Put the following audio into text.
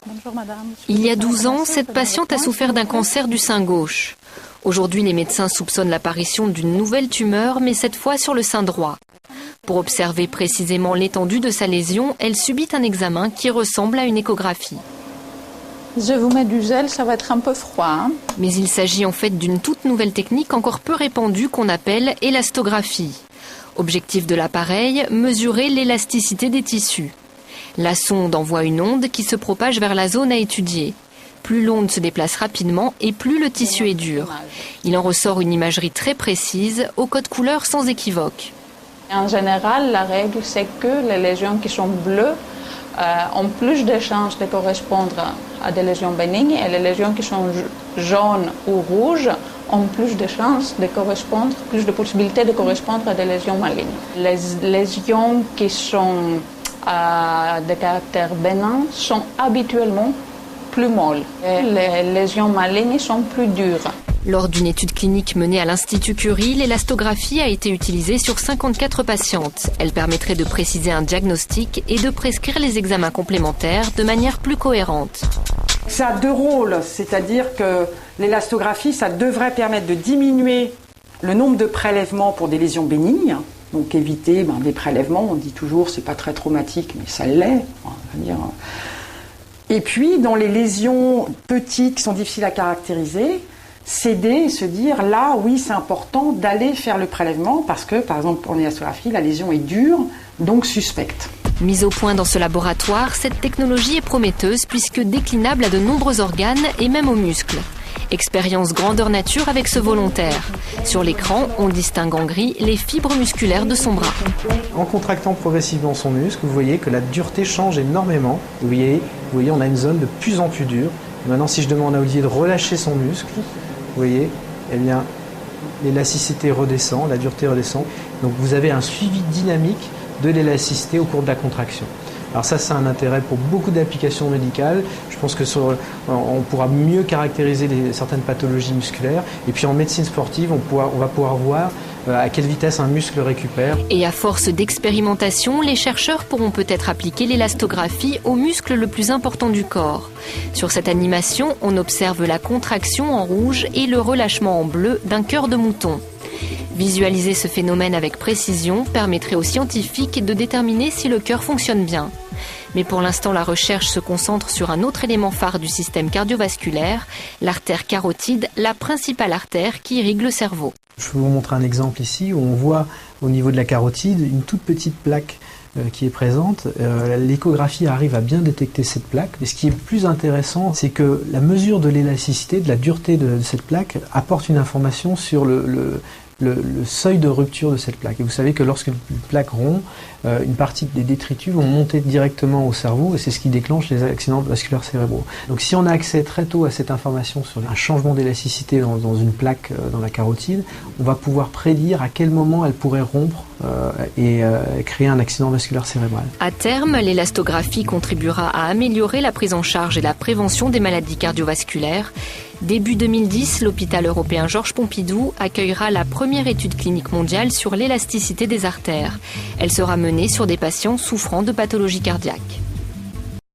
Bonjour madame. Il y a 12 ans, cette patiente a souffert d'un cancer du sein gauche. Aujourd'hui, les médecins soupçonnent l'apparition d'une nouvelle tumeur, mais cette fois sur le sein droit. Pour observer précisément l'étendue de sa lésion, elle subit un examen qui ressemble à une échographie. Je vous mets du gel, ça va être un peu froid. Hein. Mais il s'agit en fait d'une toute nouvelle technique encore peu répandue qu'on appelle élastographie. Objectif de l'appareil, mesurer l'élasticité des tissus. La sonde envoie une onde qui se propage vers la zone à étudier. Plus l'onde se déplace rapidement et plus le tissu est dur. Il en ressort une imagerie très précise, au code couleur sans équivoque. En général, la règle, c'est que les lésions qui sont bleues ont plus de chances de correspondre à des lésions bénignes et les lésions qui sont jaunes ou rouges ont plus de chances de correspondre, plus de possibilités de correspondre à des lésions malignes. Les lésions qui sont de caractère bénin sont habituellement plus molles. Et les lésions malignes sont plus dures. Lors d'une étude clinique menée à l'Institut Curie, l'élastographie a été utilisée sur 54 patientes. Elle permettrait de préciser un diagnostic et de prescrire les examens complémentaires de manière plus cohérente. Ça a deux rôles, c'est-à-dire que l'élastographie, ça devrait permettre de diminuer le nombre de prélèvements pour des lésions bénignes. Donc éviter des prélèvements, on dit toujours c'est pas très traumatique, mais ça l'est. Et puis dans les lésions petites qui sont difficiles à caractériser, s'aider et se dire là oui c'est important d'aller faire le prélèvement parce que par exemple en élastographie la lésion est dure donc suspecte. Mise au point dans ce laboratoire, cette technologie est prometteuse puisque déclinable à de nombreux organes et même aux muscles. Expérience grandeur nature avec ce volontaire. Sur l'écran, on distingue en gris les fibres musculaires de son bras. En contractant progressivement son muscle, vous voyez que la dureté change énormément. Vous voyez, on a une zone de plus en plus dure. Maintenant, si je demande à Olivier de relâcher son muscle, vous voyez, eh bien, l'élasticité redescend, la dureté redescend. Donc vous avez un suivi dynamique de l'élasticité au cours de la contraction. Alors ça, c'est un intérêt pour beaucoup d'applications médicales. Je pense que on pourra mieux caractériser certaines pathologies musculaires. Et puis en médecine sportive, on va pouvoir voir à quelle vitesse un muscle récupère. Et à force d'expérimentation, les chercheurs pourront peut-être appliquer l'élastographie au muscle le plus important du corps. Sur cette animation, on observe la contraction en rouge et le relâchement en bleu d'un cœur de mouton. Visualiser ce phénomène avec précision permettrait aux scientifiques de déterminer si le cœur fonctionne bien. Mais pour l'instant, la recherche se concentre sur un autre élément phare du système cardiovasculaire, l'artère carotide, la principale artère qui irrigue le cerveau. Je vais vous montrer un exemple ici où on voit au niveau de la carotide une toute petite plaque qui est présente. L'échographie arrive à bien détecter cette plaque. Et ce qui est plus intéressant, c'est que la mesure de l'élasticité, de la dureté de cette plaque apporte une information sur le seuil de rupture de cette plaque. Et vous savez que lorsqu'une plaque rompt, une partie des détritus vont monter directement au cerveau et c'est ce qui déclenche les accidents vasculaires cérébraux. Donc si on a accès très tôt à cette information sur un changement d'élasticité dans une plaque dans la carotide, on va pouvoir prédire à quel moment elle pourrait rompre et créer un accident vasculaire cérébral. À terme, l'élastographie contribuera à améliorer la prise en charge et la prévention des maladies cardiovasculaires. Début 2010, l'hôpital européen Georges Pompidou accueillera la première étude clinique mondiale sur l'élasticité des artères. Elle sera menée sur des patients souffrant de pathologies cardiaques.